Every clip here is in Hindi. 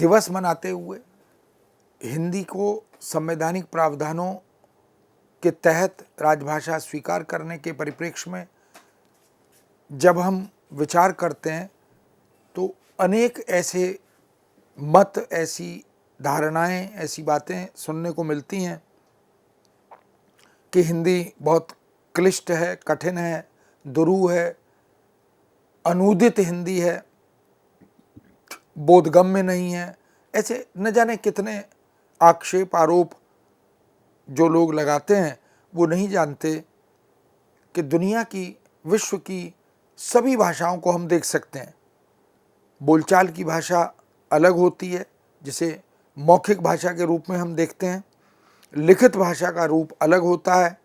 दिवस मनाते हुए हिंदी को संवैधानिक प्रावधानों के तहत राजभाषा स्वीकार करने के परिप्रेक्ष्य में जब हम विचार करते हैं तो अनेक ऐसे मत, ऐसी धारणाएं, ऐसी बातें सुनने को मिलती हैं कि हिंदी बहुत क्लिष्ट है, कठिन है, दुरूह है, अनूदित हिंदी है, बोधगम्य नहीं है। ऐसे न जाने कितने आक्षेप, आरोप जो लोग लगाते हैं वो नहीं जानते कि दुनिया की, विश्व की सभी भाषाओं को हम देख सकते हैं। बोलचाल की भाषा अलग होती है, जिसे मौखिक भाषा के रूप में हम देखते हैं। लिखित भाषा का रूप अलग होता है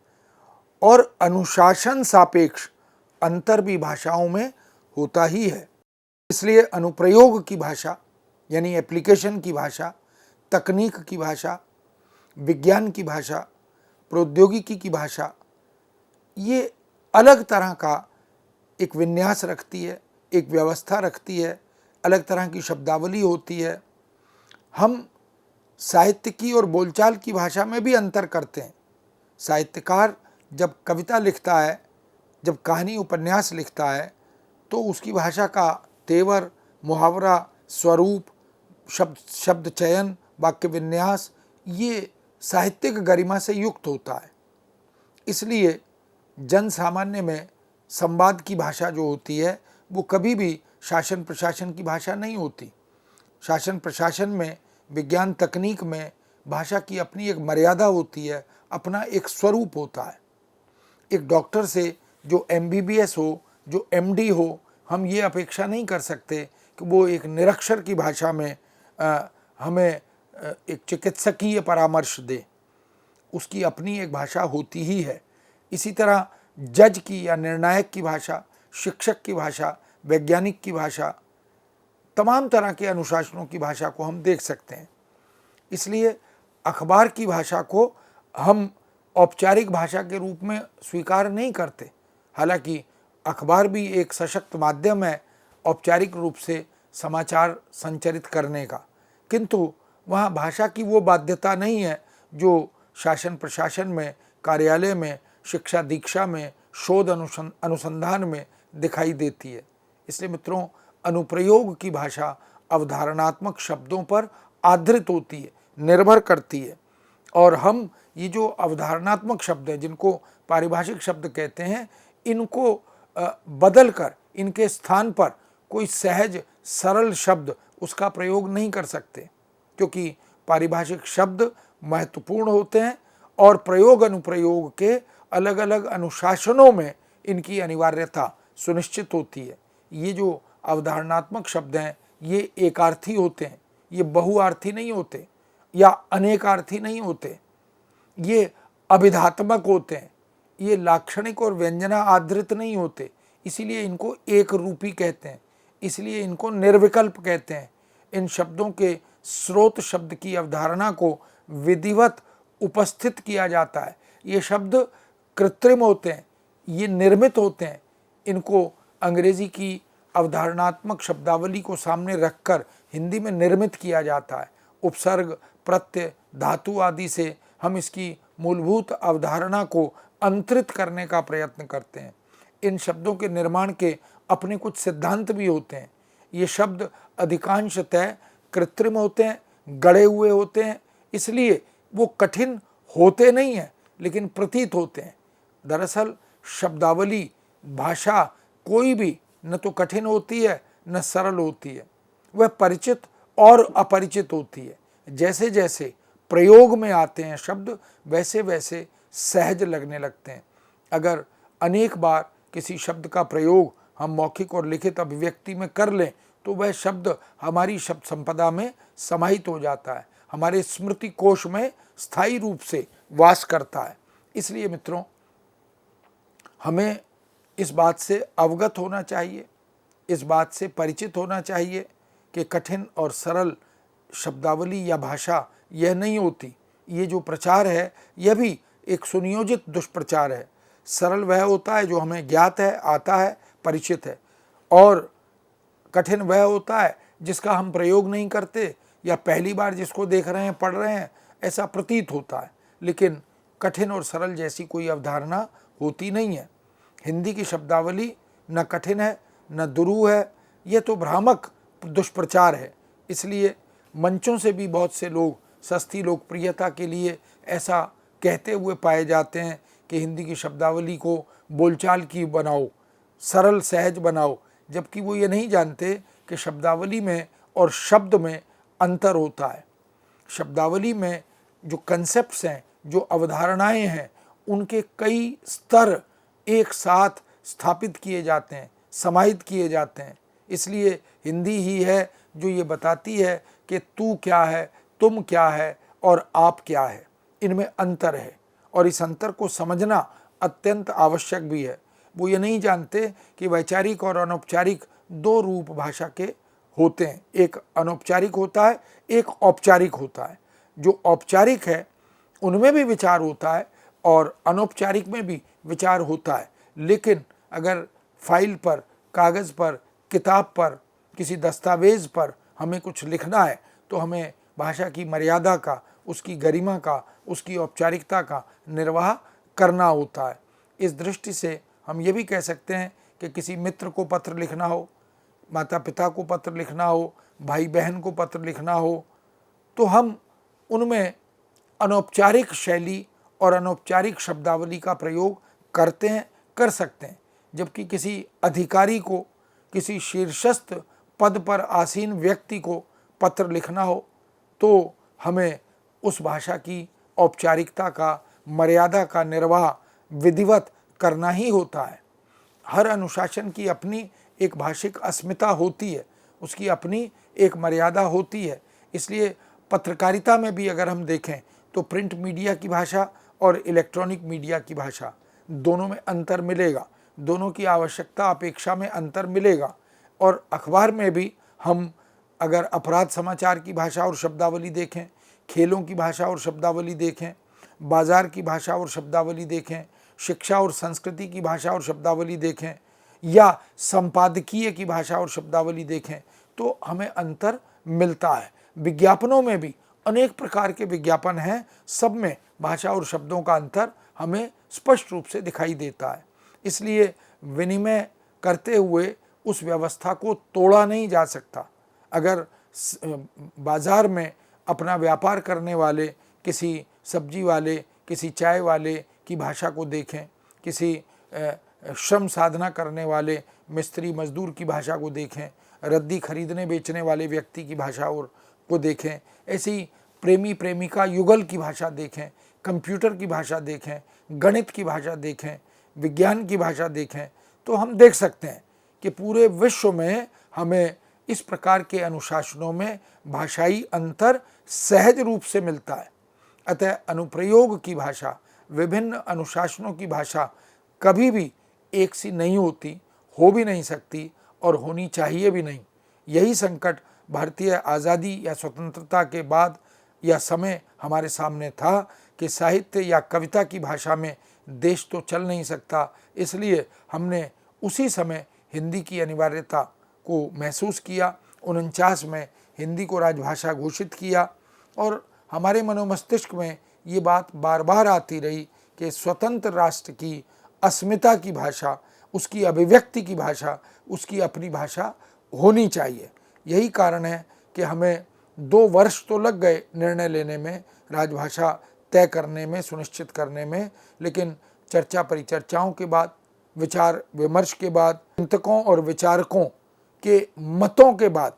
और अनुशासन सापेक्ष अंतर भी भाषाओं में होता ही है। इसलिए अनुप्रयोग की भाषा यानी एप्लीकेशन की भाषा, तकनीक की भाषा, विज्ञान की भाषा, प्रौद्योगिकी की भाषा, ये अलग तरह का एक विन्यास रखती है, एक व्यवस्था रखती है, अलग तरह की शब्दावली होती है। हम साहित्य की और बोलचाल की भाषा में भी अंतर करते हैं। साहित्यकार जब कविता लिखता है, जब कहानी उपन्यास लिखता है, तो उसकी भाषा का तेवर, मुहावरा, स्वरूप, शब्द चयन, वाक्य विन्यास, ये साहित्यिक गरिमा से युक्त होता है। इसलिए जन सामान्य में संवाद की भाषा जो होती है वो कभी भी शासन प्रशासन की भाषा नहीं होती। शासन प्रशासन में, विज्ञान तकनीक में भाषा की अपनी एक मर्यादा होती है, अपना एक स्वरूप होता है। एक डॉक्टर से जो MBBS हो, जो MD हो, हम ये अपेक्षा नहीं कर सकते कि वो एक निरक्षर की भाषा में हमें एक चिकित्सकीय परामर्श दे। उसकी अपनी एक भाषा होती ही है। इसी तरह जज की या निर्णायक की भाषा, शिक्षक की भाषा, वैज्ञानिक की भाषा, तमाम तरह के अनुशासनों की भाषा को हम देख सकते हैं। इसलिए अखबार की भाषा को हम औपचारिक भाषा के रूप में स्वीकार नहीं करते। हालांकि अखबार भी एक सशक्त माध्यम है औपचारिक रूप से समाचार संचरित करने का, किंतु वहाँ भाषा की वो बाध्यता नहीं है जो शासन प्रशासन में, कार्यालय में, शिक्षा दीक्षा में, शोध अनुसंधान में दिखाई देती है। इसलिए मित्रों, अनुप्रयोग की भाषा अवधारणात्मक शब्दों पर आधारित होती है, निर्भर करती है। और हम ये जो अवधारणात्मक शब्द हैं, जिनको पारिभाषिक शब्द कहते हैं, इनको बदल कर इनके स्थान पर कोई सहज सरल शब्द उसका प्रयोग नहीं कर सकते, क्योंकि पारिभाषिक शब्द महत्वपूर्ण होते हैं और प्रयोग अनुप्रयोग के अलग अलग अनुशासनों में इनकी अनिवार्यता सुनिश्चित होती है। ये जो अवधारणात्मक शब्द हैं ये एकार्थी होते हैं, ये बहुआर्थी नहीं होते या अनेकार्थी नहीं होते, ये अभिधात्मक होते हैं, ये लाक्षणिक और व्यंजना आधारित नहीं होते। इसीलिए इनको एक रूपी कहते हैं, इसलिए इनको निर्विकल्प कहते हैं। इन शब्दों के स्रोत शब्द की अवधारणा को विधिवत उपस्थित किया जाता है। ये शब्द कृत्रिम होते हैं, ये निर्मित होते हैं। इनको अंग्रेजी की अवधारणात्मक शब्दावली को सामने रखकर हिंदी में निर्मित किया जाता है। उपसर्ग, प्रत्यय, धातु आदि से हम इसकी मूलभूत अवधारणा को अंतरित करने का प्रयत्न करते हैं। इन शब्दों के निर्माण के अपने कुछ सिद्धांत भी होते हैं। ये शब्द अधिकांशतः कृत्रिम होते हैं, गढ़े हुए होते हैं, इसलिए वो कठिन होते नहीं हैं लेकिन प्रतीत होते हैं। दरअसल शब्दावली, भाषा कोई भी न तो कठिन होती है न सरल होती है, वह परिचित और अपरिचित होती है। जैसे जैसे प्रयोग में आते हैं शब्द, वैसे वैसे सहज लगने लगते हैं। अगर अनेक बार किसी शब्द का प्रयोग हम मौखिक और लिखित अभिव्यक्ति में कर लें तो वह शब्द हमारी शब्द संपदा में समाहित हो जाता है, हमारे स्मृति कोश में स्थायी रूप से वास करता है। इसलिए मित्रों, हमें इस बात से अवगत होना चाहिए, इस बात से परिचित होना चाहिए कि कठिन और सरल शब्दावली या भाषा यह नहीं होती। ये जो प्रचार है यह भी एक सुनियोजित दुष्प्रचार है। सरल वह होता है जो हमें ज्ञात है, आता है, परिचित है, और कठिन वह होता है जिसका हम प्रयोग नहीं करते, या पहली बार जिसको देख रहे हैं, पढ़ रहे हैं, ऐसा प्रतीत होता है, लेकिन कठिन और सरल जैसी कोई अवधारणा होती नहीं है। हिंदी की शब्दावली न कठिन है न दुरूह है, ये तो भ्रामक दुष्प्रचार है। इसलिए मंचों से भी बहुत से लोग सस्ती लोकप्रियता के लिए ऐसा कहते हुए पाए जाते हैं कि हिंदी की शब्दावली को बोलचाल की बनाओ, सरल सहज बनाओ, जबकि वो ये नहीं जानते कि शब्दावली में और शब्द में अंतर होता है। शब्दावली में जो कंसेप्ट्स हैं, जो अवधारणाएं हैं, उनके कई स्तर एक साथ स्थापित किए जाते हैं, समाहित किए जाते हैं। इसलिए हिंदी ही है जो ये बताती है कि तू क्या है, तुम क्या है और आप क्या है, इनमें अंतर है और इस अंतर को समझना अत्यंत आवश्यक भी है। वो ये नहीं जानते कि वैचारिक और अनौपचारिक दो रूप भाषा के होते हैं, एक अनौपचारिक होता है, एक औपचारिक होता है। जो औपचारिक है उनमें भी विचार होता है और अनौपचारिक में भी विचार होता है, लेकिन अगर फाइल पर, कागज़ पर, किताब पर, किसी दस्तावेज़ पर हमें कुछ लिखना है तो हमें भाषा की मर्यादा का, उसकी गरिमा का, उसकी औपचारिकता का निर्वाह करना होता है। इस दृष्टि से हम ये भी कह सकते हैं कि किसी मित्र को पत्र लिखना हो, माता पिता को पत्र लिखना हो, भाई बहन को पत्र लिखना हो, तो हम उनमें अनौपचारिक शैली और अनौपचारिक शब्दावली का प्रयोग करते हैं, कर सकते हैं। जबकि किसी अधिकारी को, किसी शीर्षस्थ पद पर आसीन व्यक्ति को पत्र लिखना हो तो हमें उस भाषा की औपचारिकता का, मर्यादा का निर्वाह विधिवत करना ही होता है। हर अनुशासन की अपनी एक भाषिक अस्मिता होती है, उसकी अपनी एक मर्यादा होती है। इसलिए पत्रकारिता में भी अगर हम देखें तो प्रिंट मीडिया की भाषा और इलेक्ट्रॉनिक मीडिया की भाषा दोनों में अंतर मिलेगा, दोनों की आवश्यकता अपेक्षा में अंतर मिलेगा। और अखबार में भी हम अगर अपराध समाचार की भाषा और शब्दावली देखें, खेलों की भाषा और शब्दावली देखें, बाज़ार की भाषा और शब्दावली देखें, शिक्षा और संस्कृति की भाषा और शब्दावली देखें, या संपादकीय की भाषा और शब्दावली देखें, तो हमें अंतर मिलता है। विज्ञापनों में भी अनेक प्रकार के विज्ञापन हैं, सब में भाषा और शब्दों का अंतर हमें स्पष्ट रूप से दिखाई देता है। इसलिए विनिमय करते हुए उस व्यवस्था को तोड़ा नहीं जा सकता। अगर बाज़ार में अपना व्यापार करने वाले किसी सब्जी वाले, किसी चाय वाले की भाषा को देखें, किसी श्रम साधना करने वाले मिस्त्री मजदूर की भाषा को देखें, रद्दी खरीदने बेचने वाले व्यक्ति की भाषा और को देखें, ऐसी प्रेमी प्रेमिका युगल की भाषा देखें, कंप्यूटर की भाषा देखें, गणित की भाषा देखें, विज्ञान की भाषा देखें, तो हम देख सकते हैं कि पूरे विश्व में हमें इस प्रकार के अनुशासनों में भाषाई अंतर सहज रूप से मिलता है। अतः अनुप्रयोग की भाषा, विभिन्न अनुशासनों की भाषा कभी भी एक सी नहीं होती, हो भी नहीं सकती और होनी चाहिए भी नहीं। यही संकट भारतीय आज़ादी या स्वतंत्रता के बाद या समय हमारे सामने था कि साहित्य या कविता की भाषा में देश तो चल नहीं सकता, इसलिए हमने उसी समय हिंदी की अनिवार्यता को महसूस किया। 49 में हिंदी को राजभाषा घोषित किया और हमारे मनोमस्तिष्क में ये बात बार बार आती रही कि स्वतंत्र राष्ट्र की अस्मिता की भाषा, उसकी अभिव्यक्ति की भाषा, उसकी अपनी भाषा होनी चाहिए। यही कारण है कि हमें 2 वर्ष तो लग गए निर्णय लेने में, राजभाषा तय करने में, सुनिश्चित करने में, लेकिन चर्चा परिचर्चाओं के बाद, विचार विमर्श के बाद, चिंतकों और विचारकों के मतों के बाद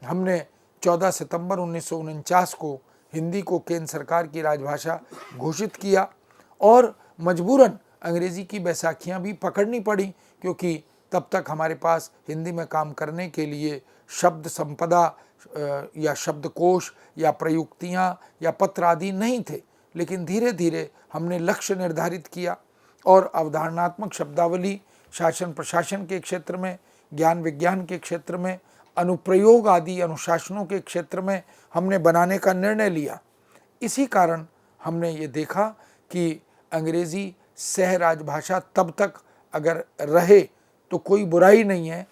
हमने 14 सितंबर 1949 को हिंदी को केंद्र सरकार की राजभाषा घोषित किया और मजबूरन अंग्रेज़ी की बैसाखियाँ भी पकड़नी पड़ी, क्योंकि तब तक हमारे पास हिंदी में काम करने के लिए शब्द संपदा या शब्दकोश या प्रयुक्तियाँ या पत्र आदि नहीं थे। लेकिन धीरे धीरे हमने लक्ष्य निर्धारित किया और अवधारणात्मक शब्दावली शासन प्रशासन के क्षेत्र में, ज्ञान विज्ञान के क्षेत्र में, अनुप्रयोग आदि अनुशासनों के क्षेत्र में हमने बनाने का निर्णय लिया। इसी कारण हमने ये देखा कि अंग्रेज़ी सह राजभाषा तब तक अगर रहे तो कोई बुराई नहीं है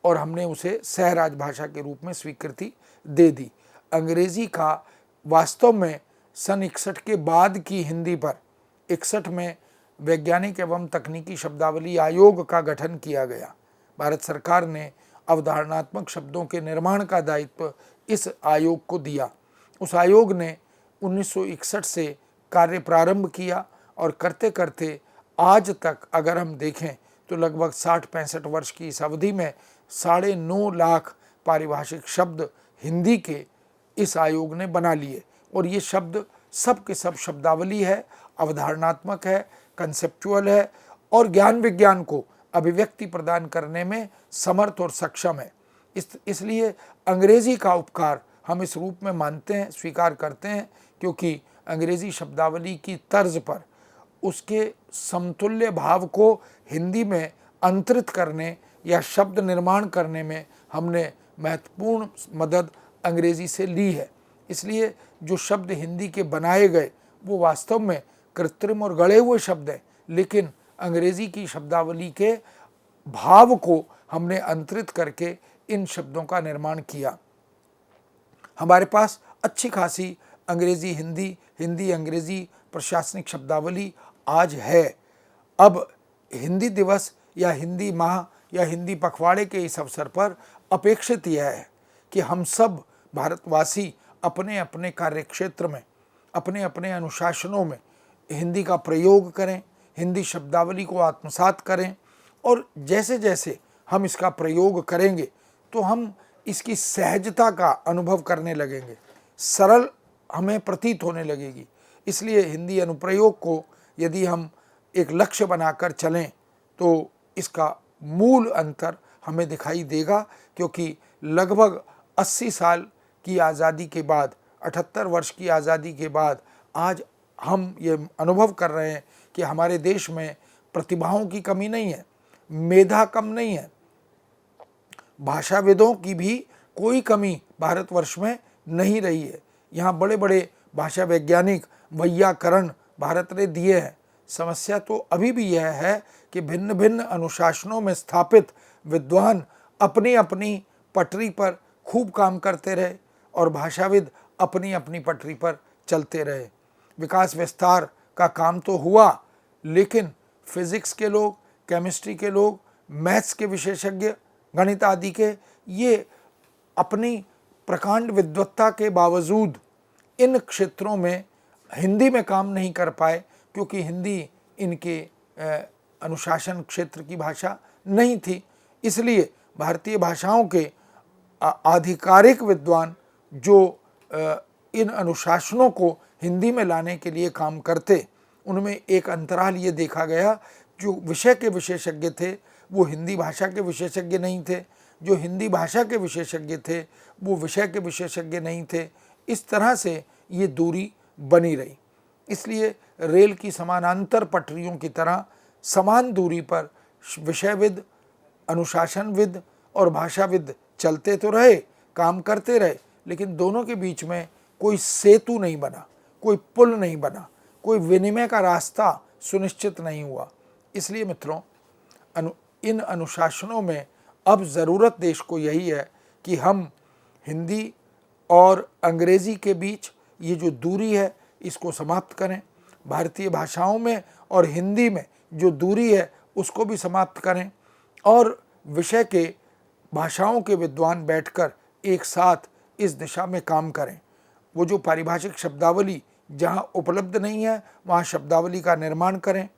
और हमने उसे सह राजभाषा के रूप में स्वीकृति दे दी। अंग्रेज़ी का वास्तव में सन 61 के बाद की हिंदी पर 61 में वैज्ञानिक एवं तकनीकी शब्दावली आयोग का गठन किया गया। भारत सरकार ने अवधारणात्मक शब्दों के निर्माण का दायित्व इस आयोग को दिया। उस आयोग ने 1961 से कार्य प्रारंभ किया और करते करते आज तक अगर हम देखें तो लगभग 60-65 वर्ष की इस अवधि में 9.5 लाख पारिभाषिक शब्द हिंदी के इस आयोग ने बना लिए। और ये शब्द सब के सब शब्दावली है, अवधारणात्मक है, कंसेप्चुअल है और ज्ञान विज्ञान को अभिव्यक्ति प्रदान करने में समर्थ और सक्षम है। इसलिए अंग्रेज़ी का उपकार हम इस रूप में मानते हैं, स्वीकार करते हैं, क्योंकि अंग्रेज़ी शब्दावली की तर्ज पर उसके समतुल्य भाव को हिंदी में अंतरित करने या शब्द निर्माण करने में हमने महत्वपूर्ण मदद अंग्रेज़ी से ली है। इसलिए जो शब्द हिंदी के बनाए गए वो वास्तव में कृत्रिम और गढ़े हुए शब्द हैं, लेकिन अंग्रेज़ी की शब्दावली के भाव को हमने अंतरित करके इन शब्दों का निर्माण किया। हमारे पास अच्छी खासी अंग्रेज़ी हिंदी, हिंदी अंग्रेज़ी प्रशासनिक शब्दावली आज है। अब हिंदी दिवस या हिंदी माह या हिंदी पखवाड़े के इस अवसर पर अपेक्षित यह है कि हम सब भारतवासी अपने अपने कार्यक्षेत्र में, अपने अपने अनुशासनों में हिंदी का प्रयोग करें, हिंदी शब्दावली को आत्मसात करें और जैसे जैसे हम इसका प्रयोग करेंगे तो हम इसकी सहजता का अनुभव करने लगेंगे, सरल हमें प्रतीत होने लगेगी। इसलिए हिंदी अनुप्रयोग को यदि हम एक लक्ष्य बनाकर चलें तो इसका मूल अंतर हमें दिखाई देगा, क्योंकि लगभग 80 साल की आज़ादी के बाद, 78 वर्ष की आज़ादी के बाद आज हम ये अनुभव कर रहे हैं कि हमारे देश में प्रतिभाओं की कमी नहीं है, मेधा कम नहीं है, भाषाविदों की भी कोई कमी भारतवर्ष में नहीं रही है। यहाँ बड़े बड़े भाषा वैज्ञानिक, वैयाकरण भारत ने दिए हैं। समस्या तो अभी भी यह है कि भिन्न भिन्न अनुशासनों में स्थापित विद्वान अपनी अपनी पटरी पर खूब काम करते रहे और भाषाविद अपनी अपनी पटरी पर चलते रहे। विकास विस्तार का काम तो हुआ, लेकिन फिजिक्स के लोग, केमिस्ट्री के लोग, मैथ्स के विशेषज्ञ, गणित आदि के, ये अपनी प्रकांड विद्वत्ता के बावजूद इन क्षेत्रों में हिंदी में काम नहीं कर पाए, क्योंकि हिंदी इनके अनुशासन क्षेत्र की भाषा नहीं थी। इसलिए भारतीय भाषाओं के आधिकारिक विद्वान जो इन अनुशासनों को हिंदी में लाने के लिए काम करते, उनमें एक अंतराल ये देखा गया, जो विषय के विशेषज्ञ थे वो हिंदी भाषा के विशेषज्ञ नहीं थे, जो हिंदी भाषा के विशेषज्ञ थे वो विषय के विशेषज्ञ नहीं थे। इस तरह से ये दूरी बनी रही। इसलिए रेल की समानांतर पटरियों की तरह समान दूरी पर विषयविद, अनुशासनविद और भाषाविद चलते तो रहे, काम करते रहे, लेकिन दोनों के बीच में कोई सेतु नहीं बना, कोई पुल नहीं बना, कोई विनिमय का रास्ता सुनिश्चित नहीं हुआ। इसलिए मित्रों, इन अनुशासनों में अब ज़रूरत देश को यही है कि हम हिंदी और अंग्रेज़ी के बीच ये जो दूरी है इसको समाप्त करें। भारतीय भाषाओं में और हिंदी में जो दूरी है उसको भी समाप्त करें और विषय के भाषाओं के विद्वान बैठकर एक साथ इस दिशा में काम करें। वो जो पारिभाषिक शब्दावली जहाँ उपलब्ध नहीं है वहाँ शब्दावली का निर्माण करें।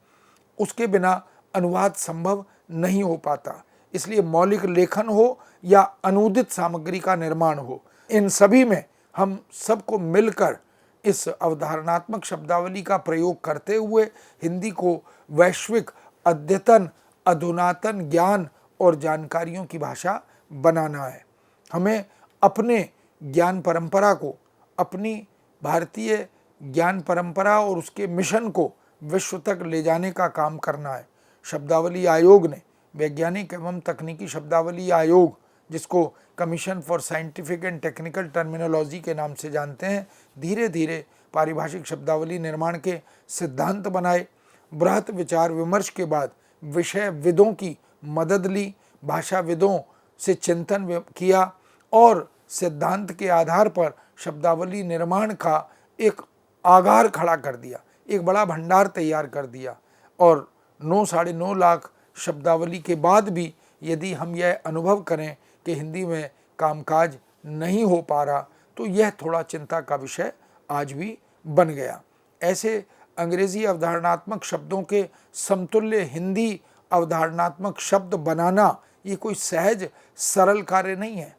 उसके बिना अनुवाद संभव नहीं हो पाता। इसलिए मौलिक लेखन हो या अनूदित सामग्री का निर्माण हो, इन सभी में हम सबको मिलकर इस अवधारणात्मक शब्दावली का प्रयोग करते हुए हिंदी को वैश्विक अद्यतन, अधुनातन ज्ञान और जानकारियों की भाषा बनाना है। हमें अपने ज्ञान परंपरा को, अपनी भारतीय ज्ञान परंपरा और उसके मिशन को विश्व तक ले जाने का काम करना है। शब्दावली आयोग ने, वैज्ञानिक एवं तकनीकी शब्दावली आयोग, जिसको commission for scientific and technical terminology के नाम से जानते हैं, धीरे धीरे पारिभाषिक शब्दावली निर्माण के सिद्धांत बनाए। बृहत विचार विमर्श के बाद विषय विदों की मदद ली, भाषाविदों से चिंतन किया और सिद्धांत के आधार पर शब्दावली निर्माण का एक आगार खड़ा कर दिया, एक बड़ा भंडार तैयार कर दिया। और 9-9.5 लाख शब्दावली के बाद भी यदि हम यह अनुभव करें कि हिंदी में कामकाज नहीं हो पा रहा, तो यह थोड़ा चिंता का विषय आज भी बन गया। ऐसे अंग्रेजी अवधारणात्मक शब्दों के समतुल्य हिंदी अवधारणात्मक शब्द बनाना ये कोई सहज सरल कार्य नहीं है।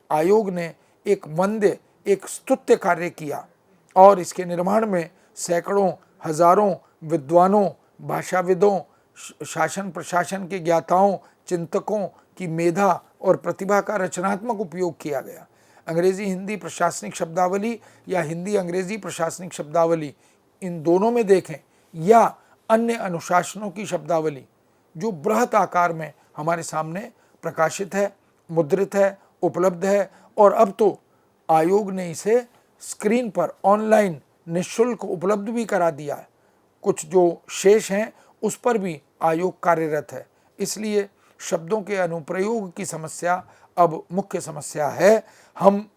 आयोग ने एक वंद्य, एक स्तुत्य कार्य किया और इसके निर्माण में सैकड़ों हजारों विद्वानों, भाषाविदों, शासन प्रशासन के ज्ञाताओं, चिंतकों की मेधा और प्रतिभा का रचनात्मक उपयोग किया गया। अंग्रेजी हिंदी प्रशासनिक शब्दावली या हिंदी अंग्रेजी प्रशासनिक शब्दावली, इन दोनों में देखें, या अन्य अनुशासनों की शब्दावली जो बृहत आकार में हमारे सामने प्रकाशित है, मुद्रित है, उपलब्ध है, और अब तो आयोग ने इसे स्क्रीन पर ऑनलाइन निःशुल्क उपलब्ध भी करा दिया है। कुछ जो शेष हैं उस पर भी आयोग कार्यरत है। इसलिए शब्दों के अनुप्रयोग की समस्या अब मुख्य समस्या है। हम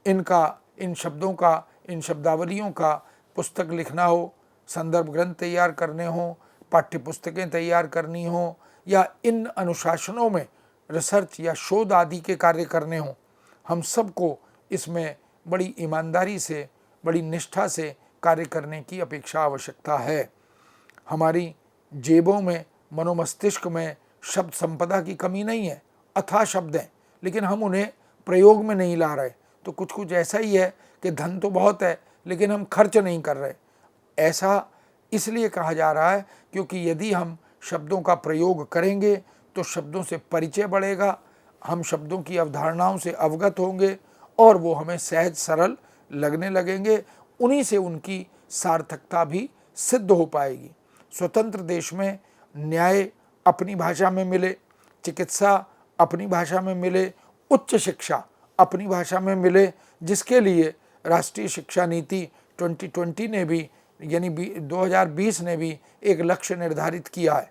इन शब्दों का, इन शब्दावलियों का पुस्तक लिखना हो, संदर्भ ग्रंथ तैयार करने हो, पाठ्य पुस्तकें तैयार करनी हो, या इन अनुशासनों में रिसर्च या शोध आदि के कार्य करने हों, हम सबको इसमें बड़ी ईमानदारी से, बड़ी निष्ठा से कार्य करने की अपेक्षा आवश्यकता है। हमारी जेबों में, मनोमस्तिष्क में शब्द संपदा की कमी नहीं है, अथाह शब्द हैं, लेकिन हम उन्हें प्रयोग में नहीं ला रहे। तो कुछ ऐसा ही है कि धन तो बहुत है लेकिन हम खर्च नहीं कर रहे। ऐसा इसलिए कहा जा रहा है क्योंकि यदि हम शब्दों का प्रयोग करेंगे तो शब्दों से परिचय बढ़ेगा, हम शब्दों की अवधारणाओं से अवगत होंगे और वो हमें सहज सरल लगने लगेंगे। उन्हीं से उनकी सार्थकता भी सिद्ध हो पाएगी। स्वतंत्र देश में न्याय अपनी भाषा में मिले, चिकित्सा अपनी भाषा में मिले, उच्च शिक्षा अपनी भाषा में मिले, जिसके लिए राष्ट्रीय शिक्षा नीति 2020 ने भी, यानी 2020 ने भी एक लक्ष्य निर्धारित किया है।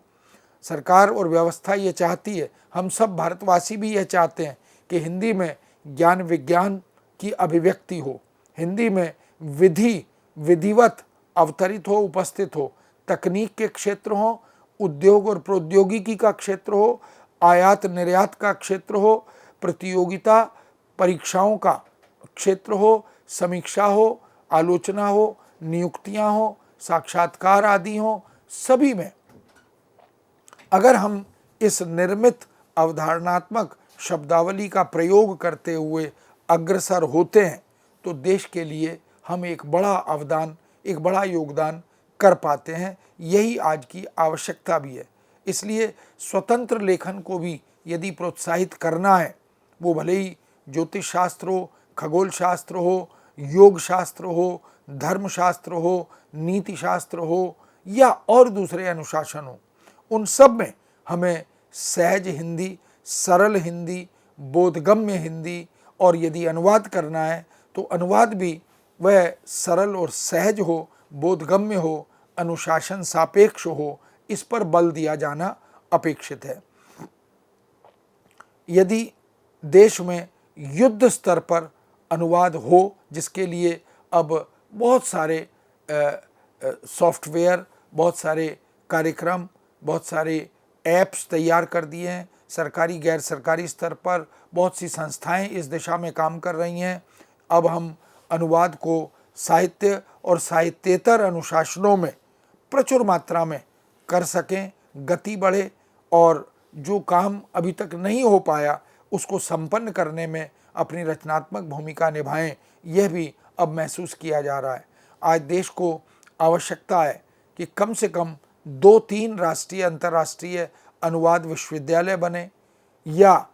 सरकार और व्यवस्था ये चाहती है, हम सब भारतवासी भी यह चाहते हैं कि हिंदी में ज्ञान विज्ञान की अभिव्यक्ति हो, हिंदी में विधिवत अवतरित हो, उपस्थित हो, तकनीक के क्षेत्र हो, उद्योग और प्रौद्योगिकी का क्षेत्र हो, आयात निर्यात का क्षेत्र हो, प्रतियोगिता परीक्षाओं का क्षेत्र हो, समीक्षा हो, आलोचना हो, नियुक्तियां हो, साक्षात्कार आदि हो, सभी में अगर हम इस निर्मित अवधारणात्मक शब्दावली का प्रयोग करते हुए अग्रसर होते हैं तो देश के लिए हम एक बड़ा अवदान, एक बड़ा योगदान कर पाते हैं। यही आज की आवश्यकता भी है। इसलिए स्वतंत्र लेखन को भी यदि प्रोत्साहित करना है, वो भले ही ज्योतिष शास्त्र हो, खगोल शास्त्र हो, योग शास्त्र हो, धर्मशास्त्र हो, नीति शास्त्र हो, या और दूसरे अनुशासन हो, उन सब में हमें सहज हिंदी, सरल हिंदी, बोधगम्य हिंदी, और यदि अनुवाद करना है तो अनुवाद भी वह सरल और सहज हो, बोधगम्य हो, अनुशासन सापेक्ष हो, इस पर बल दिया जाना अपेक्षित है। यदि देश में युद्ध स्तर पर अनुवाद हो, जिसके लिए अब बहुत सारे सॉफ्टवेयर, बहुत सारे कार्यक्रम, बहुत सारे ऐप्स तैयार कर दिए हैं, सरकारी गैर सरकारी स्तर पर बहुत सी संस्थाएं इस दिशा में काम कर रही हैं। अब हम अनुवाद को साहित्य और साहित्येतर अनुशासनों में प्रचुर मात्रा में कर सकें, गति बढ़े, और जो काम अभी तक नहीं हो पाया उसको संपन्न करने में अपनी रचनात्मक भूमिका निभाएं, यह भी अब महसूस किया जा रहा है। आज देश को आवश्यकता है कि कम से कम 2-3 राष्ट्रीय अंतर्राष्ट्रीय अनुवाद विश्वविद्यालय बने, या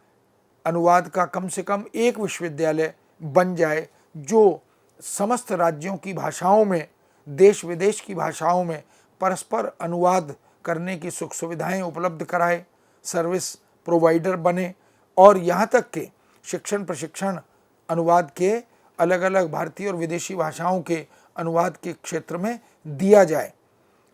अनुवाद का कम से कम एक विश्वविद्यालय बन जाए जो समस्त राज्यों की भाषाओं में, देश विदेश की भाषाओं में परस्पर अनुवाद करने की सुख सुविधाएं उपलब्ध कराए, सर्विस प्रोवाइडर बने, और यहाँ तक कि शिक्षण प्रशिक्षण अनुवाद के अलग अलग भारतीय और विदेशी भाषाओं के अनुवाद के क्षेत्र में दिया जाए।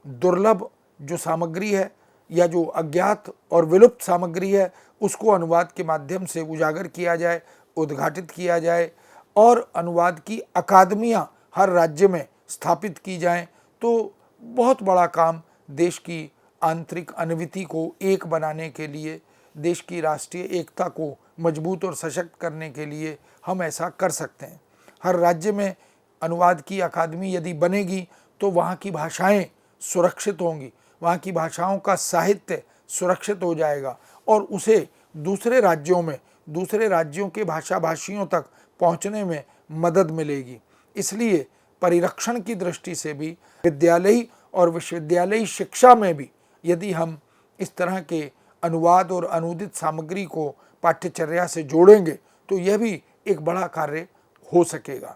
दुर्लभ जो सामग्री है या जो अज्ञात और विलुप्त सामग्री है उसको अनुवाद के माध्यम से उजागर किया जाए, उद्घाटित किया जाए, और अनुवाद की अकादमियाँ हर राज्य में स्थापित की जाएं तो बहुत बड़ा काम देश की आंतरिक अनविति को एक बनाने के लिए, देश की राष्ट्रीय एकता को मजबूत और सशक्त करने के लिए हम ऐसा कर सकते हैं। हर राज्य में अनुवाद की अकादमी यदि बनेगी तो वहाँ की भाषाएं सुरक्षित होंगी, वहाँ की भाषाओं का साहित्य सुरक्षित हो जाएगा और उसे दूसरे राज्यों में, दूसरे राज्यों के भाषा भाषियों तक पहुँचने में मदद मिलेगी। इसलिए परिरक्षण की दृष्टि से भी विद्यालयी और विश्वविद्यालयी शिक्षा में भी यदि हम इस तरह के अनुवाद और अनूदित सामग्री को पाठ्यचर्या से जोड़ेंगे तो यह भी एक बड़ा कार्य हो सकेगा।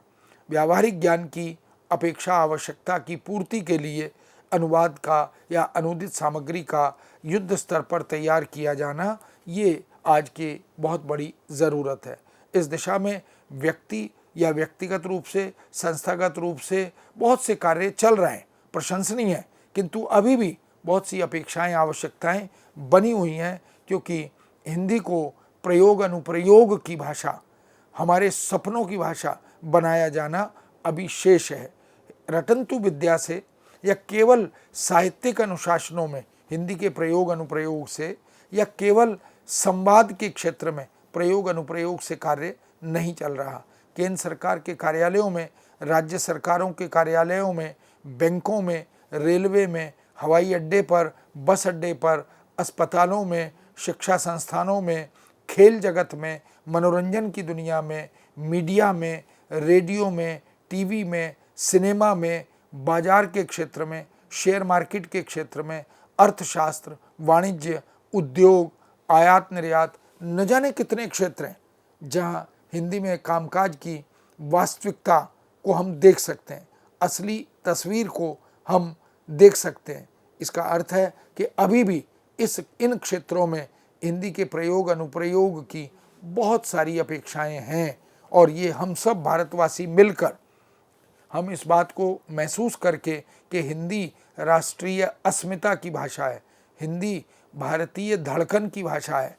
व्यावहारिक ज्ञान की अपेक्षा आवश्यकता की पूर्ति के लिए अनुवाद का या अनूदित सामग्री का युद्ध स्तर पर तैयार किया जाना ये आज की बहुत बड़ी ज़रूरत है। इस दिशा में व्यक्ति या व्यक्तिगत रूप से, संस्थागत रूप से बहुत से कार्य चल रहे हैं, प्रशंसनीय है, किंतु अभी भी बहुत सी अपेक्षाएं, आवश्यकताएं बनी हुई हैं, क्योंकि हिंदी को प्रयोग अनुप्रयोग की भाषा, हमारे सपनों की भाषा बनाया जाना अभी शेष है। रटंतु विद्या से या केवल साहित्यिक अनुशासनों में हिंदी के प्रयोग अनुप्रयोग से या केवल संवाद के क्षेत्र में प्रयोग अनुप्रयोग से कार्य नहीं चल रहा। केंद्र सरकार के कार्यालयों में, राज्य सरकारों के कार्यालयों में, बैंकों में, रेलवे में, हवाई अड्डे पर, बस अड्डे पर, अस्पतालों में, शिक्षा संस्थानों में, खेल जगत में, मनोरंजन की दुनिया में, मीडिया में, रेडियो में, टीवी में, सिनेमा में, बाजार के क्षेत्र में, शेयर मार्केट के क्षेत्र में, अर्थशास्त्र, वाणिज्य, उद्योग, आयात निर्यात, न जाने कितने क्षेत्र हैं जहाँ हिंदी में कामकाज की वास्तविकता को हम देख सकते हैं, असली तस्वीर को हम देख सकते हैं। इसका अर्थ है कि अभी भी इन क्षेत्रों में हिंदी के प्रयोग अनुप्रयोग की बहुत सारी अपेक्षाएं हैं और ये हम सब भारतवासी मिलकर हम इस बात को महसूस करके कि हिंदी राष्ट्रीय अस्मिता की भाषा है, हिंदी भारतीय धड़कन की भाषा है,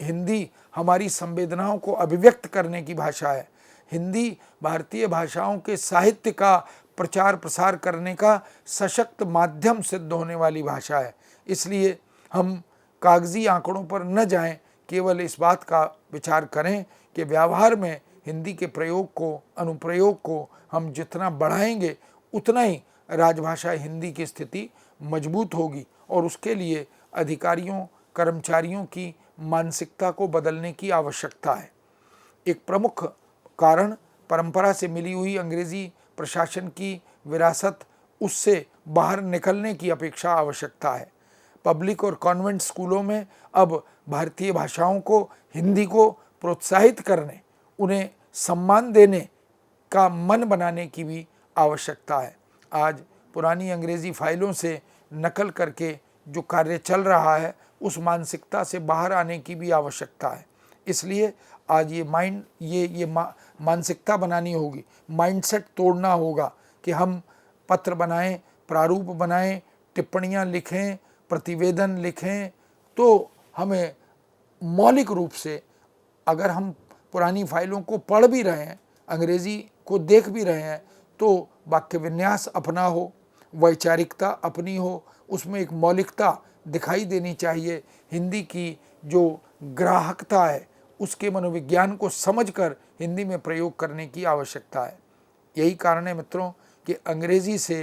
हिंदी हमारी संवेदनाओं को अभिव्यक्त करने की भाषा है, हिंदी भारतीय भाषाओं के साहित्य का प्रचार प्रसार करने का सशक्त माध्यम सिद्ध होने वाली भाषा है। इसलिए हम कागजी आंकड़ों पर न जाएं, केवल इस बात का विचार करें कि व्यवहार में हिंदी के प्रयोग को, अनुप्रयोग को हम जितना बढ़ाएंगे उतना ही राजभाषा हिंदी की स्थिति मजबूत होगी और उसके लिए अधिकारियों, कर्मचारियों की मानसिकता को बदलने की आवश्यकता है। एक प्रमुख कारण परंपरा से मिली हुई अंग्रेजी प्रशासन की विरासत, उससे बाहर निकलने की अपेक्षा आवश्यकता है। पब्लिक और कॉन्वेंट स्कूलों में अब भारतीय भाषाओं को, हिंदी को प्रोत्साहित करने, उन्हें सम्मान देने का मन बनाने की भी आवश्यकता है। आज पुरानी अंग्रेजी फाइलों से नकल करके जो कार्य चल रहा है उस मानसिकता से बाहर आने की भी आवश्यकता है। इसलिए आज ये मानसिकता बनानी होगी, माइंडसेट तोड़ना होगा कि हम पत्र बनाएं, प्रारूप बनाएं, टिप्पणियां लिखें, प्रतिवेदन लिखें, तो हमें मौलिक रूप से, अगर हम पुरानी फाइलों को पढ़ भी रहे हैं, अंग्रेजी को देख भी रहे हैं, तो वाक्य विन्यास अपना हो, वैचारिकता अपनी हो, उसमें एक मौलिकता दिखाई देनी चाहिए। हिंदी की जो ग्राहकता है उसके मनोविज्ञान को समझकर हिंदी में प्रयोग करने की आवश्यकता है। यही कारण है मित्रों कि अंग्रेजी से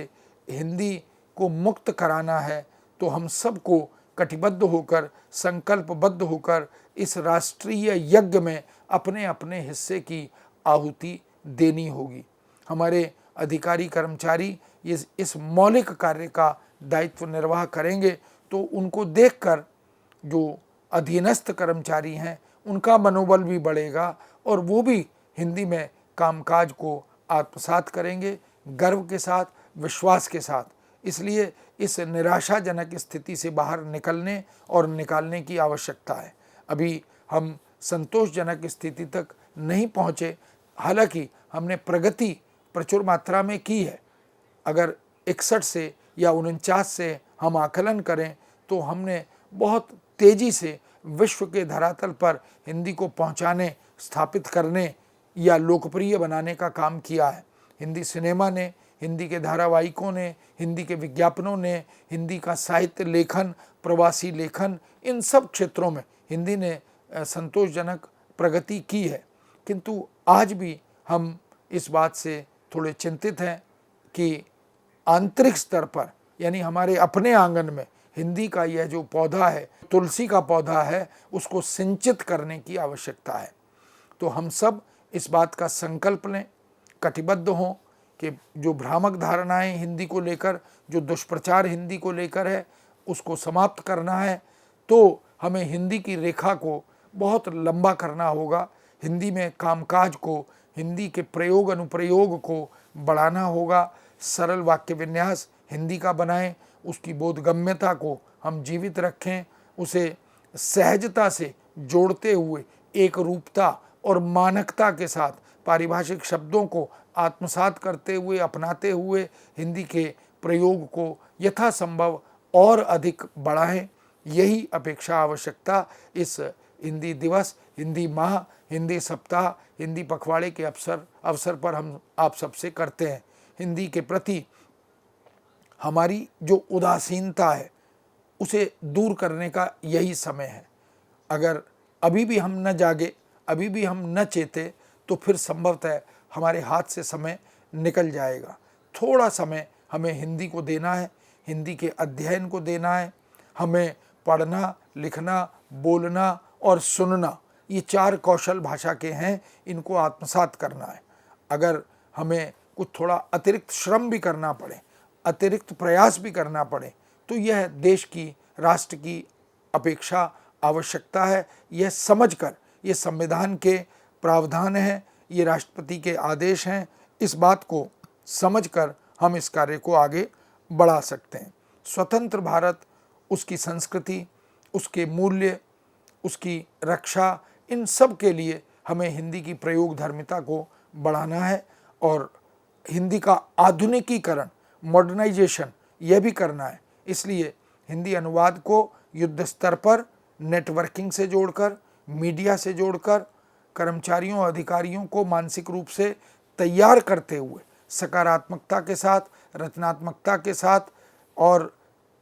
हिंदी को मुक्त कराना है तो हम सबको कटिबद्ध होकर, संकल्पबद्ध होकर इस राष्ट्रीय यज्ञ में अपने अपने हिस्से की आहुति देनी होगी। हमारे अधिकारी कर्मचारी इस मौलिक कार्य का दायित्व निर्वाह करेंगे तो उनको देखकर जो अधीनस्थ कर्मचारी हैं उनका मनोबल भी बढ़ेगा और वो भी हिंदी में कामकाज को आत्मसात करेंगे, गर्व के साथ, विश्वास के साथ। इसलिए इस निराशाजनक स्थिति से बाहर निकलने और निकालने की आवश्यकता है। अभी हम संतोषजनक स्थिति तक नहीं पहुँचे, हालांकि हमने प्रगति प्रचुर मात्रा में की है। अगर 61 से या 49 से हम आकलन करें तो हमने बहुत तेज़ी से विश्व के धरातल पर हिंदी को पहुंचाने, स्थापित करने या लोकप्रिय बनाने का काम किया है। हिंदी सिनेमा ने, हिंदी के धारावाहिकों ने, हिंदी के विज्ञापनों ने, हिंदी का साहित्य लेखन, प्रवासी लेखन, इन सब क्षेत्रों में हिंदी ने संतोषजनक प्रगति की है। किंतु आज भी हम इस बात से थोड़े चिंतित हैं कि आंतरिक स्तर पर, यानी हमारे अपने आंगन में हिंदी का यह जो पौधा है, तुलसी का पौधा है, उसको सिंचित करने की आवश्यकता है। तो हम सब इस बात का संकल्प लें, कटिबद्ध हों कि जो भ्रामक धारणाएं हिंदी को लेकर, जो दुष्प्रचार हिंदी को लेकर है, उसको समाप्त करना है। तो हमें हिंदी की रेखा को बहुत लंबा करना होगा, हिंदी में कामकाज को, हिंदी के प्रयोग अनुप्रयोग को बढ़ाना होगा। सरल वाक्य विन्यास हिंदी का बनाएं, उसकी बोधगम्यता को हम जीवित रखें, उसे सहजता से जोड़ते हुए एक रूपता और मानकता के साथ पारिभाषिक शब्दों को आत्मसात करते हुए, अपनाते हुए हिंदी के प्रयोग को यथासंभव और अधिक बढ़ाएं। यही अपेक्षा आवश्यकता इस हिंदी दिवस, हिंदी माह, हिंदी सप्ताह, हिंदी पखवाड़े के अवसर पर हम आप सबसे करते हैं। हिंदी के प्रति हमारी जो उदासीनता है उसे दूर करने का यही समय है। अगर अभी भी हम न जागे, अभी भी हम न चेते, तो फिर संभवतः हमारे हाथ से समय निकल जाएगा। थोड़ा समय हमें हिंदी को देना है, हिंदी के अध्ययन को देना है। हमें पढ़ना, लिखना, बोलना और सुनना, ये 4 कौशल भाषा के हैं, इनको आत्मसात करना है। अगर हमें कुछ थोड़ा अतिरिक्त श्रम भी करना पड़े, अतिरिक्त प्रयास भी करना पड़े, तो यह देश की, राष्ट्र की अपेक्षा, आवश्यकता है। यह समझकर, ये संविधान के प्रावधान हैं, ये राष्ट्रपति के आदेश हैं, इस बात को समझकर हम इस कार्य को आगे बढ़ा सकते हैं। स्वतंत्र भारत, उसकी संस्कृति, उसके मूल्य, उसकी रक्षा, इन सब के लिए हमें हिंदी की प्रयोग धर्मिता को बढ़ाना है और हिंदी का आधुनिकीकरण, मॉडर्नाइजेशन, यह भी करना है। इसलिए हिंदी अनुवाद को युद्ध स्तर पर नेटवर्किंग से जोड़कर, मीडिया से जोड़कर, कर्मचारियों अधिकारियों को मानसिक रूप से तैयार करते हुए, सकारात्मकता के साथ, रचनात्मकता के साथ, और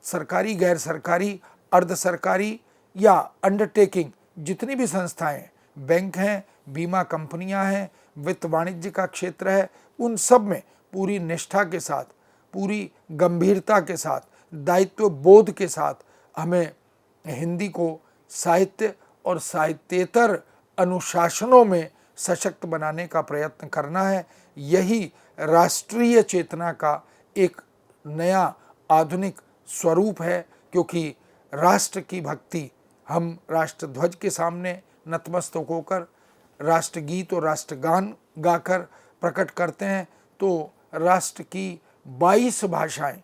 सरकारी, गैर सरकारी, अर्ध सरकारी या अंडरटेकिंग जितनी भी संस्थाएं, बैंक हैं, बीमा कंपनियां हैं, वित्त वाणिज्य का क्षेत्र है, उन सब में पूरी निष्ठा के साथ, पूरी गंभीरता के साथ, दायित्व बोध के साथ हमें हिंदी को साहित्य और साहित्येतर अनुशासनों में सशक्त बनाने का प्रयत्न करना है। यही राष्ट्रीय चेतना का एक नया आधुनिक स्वरूप है, क्योंकि राष्ट्र की भक्ति हम राष्ट्रध्वज के सामने नतमस्तक होकर, राष्ट्रगीत और राष्ट्रगान गाकर प्रकट करते हैं। तो राष्ट्र की 22 भाषाएं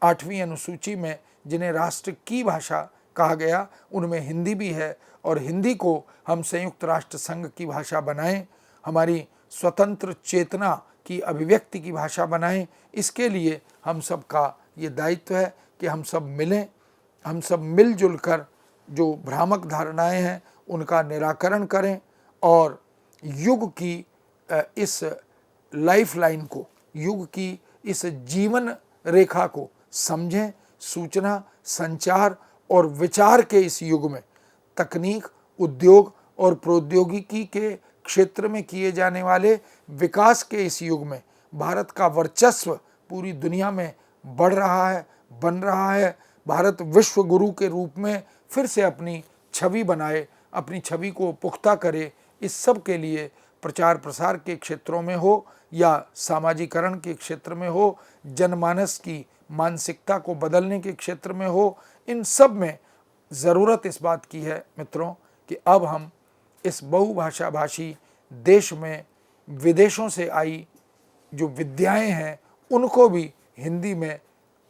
8वीं अनुसूची में जिन्हें राष्ट्र की भाषा कहा गया, उनमें हिंदी भी है, और हिंदी को हम संयुक्त राष्ट्र संघ की भाषा बनाएं, हमारी स्वतंत्र चेतना की अभिव्यक्ति की भाषा बनाएं। इसके लिए हम सब का ये दायित्व है कि हम सब मिलें, हम सब मिलजुल कर जो भ्रामक धारणाएं हैं उनका निराकरण करें और युग की इस लाइफ लाइन को, युग की इस जीवन रेखा को समझें। सूचना, संचार और विचार के इस युग में, तकनीक, उद्योग और प्रौद्योगिकी के क्षेत्र में किए जाने वाले विकास के इस युग में भारत का वर्चस्व पूरी दुनिया में बढ़ रहा है, बन रहा है। भारत विश्व गुरु के रूप में फिर से अपनी छवि बनाए, अपनी छवि को पुख्ता करे। इस सब के लिए प्रचार प्रसार के क्षेत्रों में हो या सामाजिकरण के क्षेत्र में हो, जनमानस की मानसिकता को बदलने के क्षेत्र में हो, इन सब में ज़रूरत इस बात की है मित्रों कि अब हम इस बहुभाषा भाषी देश में विदेशों से आई जो विद्याएं हैं उनको भी हिंदी में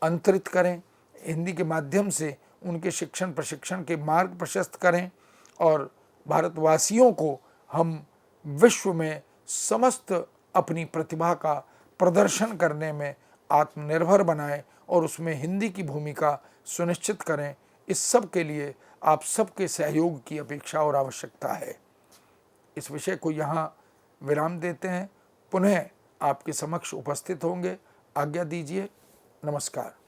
अंतरित करें, हिंदी के माध्यम से उनके शिक्षण प्रशिक्षण के मार्ग प्रशस्त करें और भारतवासियों को हम विश्व में समस्त अपनी प्रतिभा का प्रदर्शन करने में आत्मनिर्भर बनाएं और उसमें हिंदी की भूमिका सुनिश्चित करें। इस सब के लिए आप सबके सहयोग की अपेक्षा और आवश्यकता है। इस विषय को यहाँ विराम देते हैं। पुनः आपके समक्ष उपस्थित होंगे। आज्ञा दीजिए। नमस्कार।